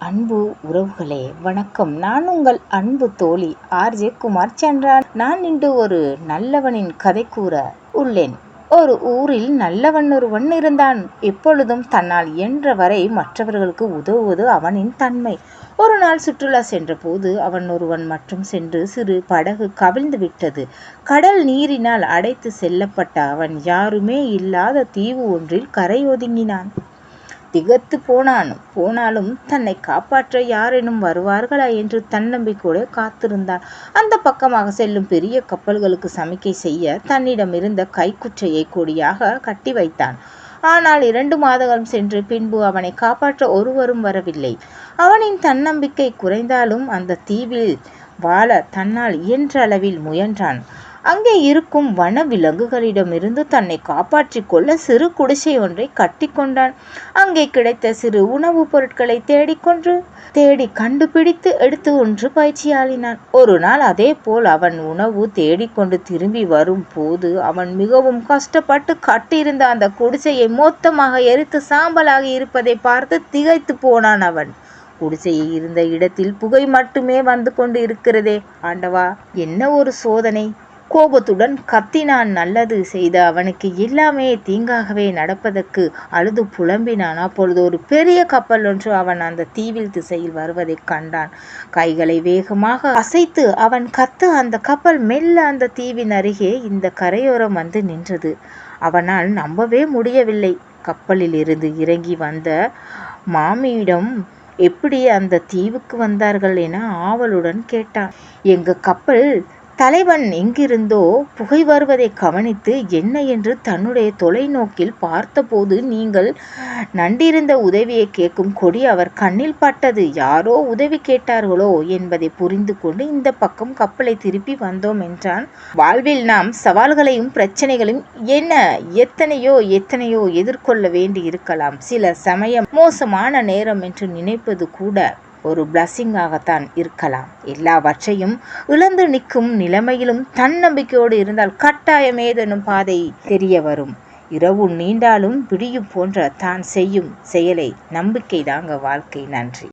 அன்பு உறவுகளே வணக்கம். நான் உங்கள் அன்பு தோழி ஆர்ஜே குமார் சந்திரன். நான் இன்று ஒரு நல்லவனின் கதை கூற உள்ளேன். ஒரு ஊரில் நல்லவன் ஒருவன் இருந்தான். எப்பொழுதும் தன்னால் இயன்ற வரை மற்றவர்களுக்கு உதவுவது அவனின் தன்மை. ஒரு நாள் சுற்றுலா சென்ற போது அவன் ஒருவன் மட்டும் சென்று சிறு படகு கவிழ்ந்து விட்டது. கடல் நீரினால் அடைத்து செல்லப்பட்ட அவன் யாருமே இல்லாத தீவு ஒன்றில் கரை ஒதுங்கினான். திகைத்து போனாலும் தன்னை காப்பாற்ற யாரேனும் வருவார்களா என்று தன்னம்பிக்கையோடு காத்திருந்தான். அந்த பக்கமாக செல்லும் பெரிய கப்பல்களுக்கு சமிக்கை செய்ய தன்னிடம் இருந்த கைக்குற்றையை கொடியாக கட்டி வைத்தான். ஆனால் 2 மாதங்கள் சென்று பின்பு அவனை காப்பாற்ற ஒருவரும் வரவில்லை. அவனின் தன்னம்பிக்கை குறைந்தாலும் அந்த தீவில் வாழ தன்னால் இயன்ற அளவில் முயன்றான். அங்கே இருக்கும் வன விலங்குகளிடமிருந்து தன்னை காப்பாற்றிக் கொள்ள சிறு குடிசை ஒன்றை கட்டி கொண்டான். அங்கே கிடைத்த சிறு உணவுப் பொருட்களை தேடி கண்டுபிடித்து எடுத்து ஒன்று பயிற்சியாளினான். ஒரு நாள் அதே போல் அவன் உணவு தேடிக்கொண்டு திரும்பி வரும் போது அவன் மிகவும் கஷ்டப்பட்டு கட்டியிருந்த அந்த குடிசையை மொத்தமாக எரித்து சாம்பலாகி இருப்பதை பார்த்து திகைத்து போனான். அவன் குடிசையை இருந்த இடத்தில் புகை மட்டுமே வந்து கொண்டு இருக்கிறதே. ஆண்டவா, என்ன ஒரு சோதனை! கோபத்துடன் கத்தினான். நல்லது செய்த அவனுக்கு எல்லாமே தீங்காகவே நடப்பதற்கு அழுது புலம்பினான். அப்பொழுது ஒரு பெரிய கப்பல் ஒன்று அவன் அந்த தீவில் திசையில் வருவதை கண்டான். கைகளை வேகமாக அசைத்து அவன் கத்த அந்த கப்பல் மெல்ல அந்த தீவின் அருகே இந்த கரையோரம் வந்து நின்றது. அவனால் நம்பவே முடியவில்லை. கப்பலில் இருந்து இறங்கி வந்த மாமியிடம் எப்படி அந்த தீவுக்கு வந்தார்கள் என ஆவலுடன் கேட்டான். எங்க கப்பல் தலைவன் எங்கிருந்தோ புகை வருவதை கவனித்து என்ன என்று தன்னுடைய தொலைநோக்கில் பார்த்தபோது நீங்கள் நண்டிருந்த உதவியை கேட்கும் கொடி அவர் கண்ணில் பட்டது. யாரோ உதவி கேட்டார்களோ என்பதை புரிந்து கொண்டு இந்த பக்கம் கப்பலை திருப்பி வந்தோம் என்றான். வாழ்வில் நாம் சவால்களையும் பிரச்சனைகளையும் எத்தனையோ எதிர்கொள்ள வேண்டி இருக்கலாம். சில சமயம் மோசமான நேரம் என்று நினைப்பது கூட ஒரு பிளஸிங்காகத்தான் இருக்கலாம். எல்லாவற்றையும் இழந்து நிற்கும் நிலைமையிலும் தன்னம்பிக்கையோடு இருந்தால் கட்டாயம் ஏதேனும் பாதை தெரிய வரும். இரவு நீண்டாலும் விடியும் போன்ற தான் செய்யும் செயலை நம்பிக்கை தாங்க வாழ்க்கை. நன்றி.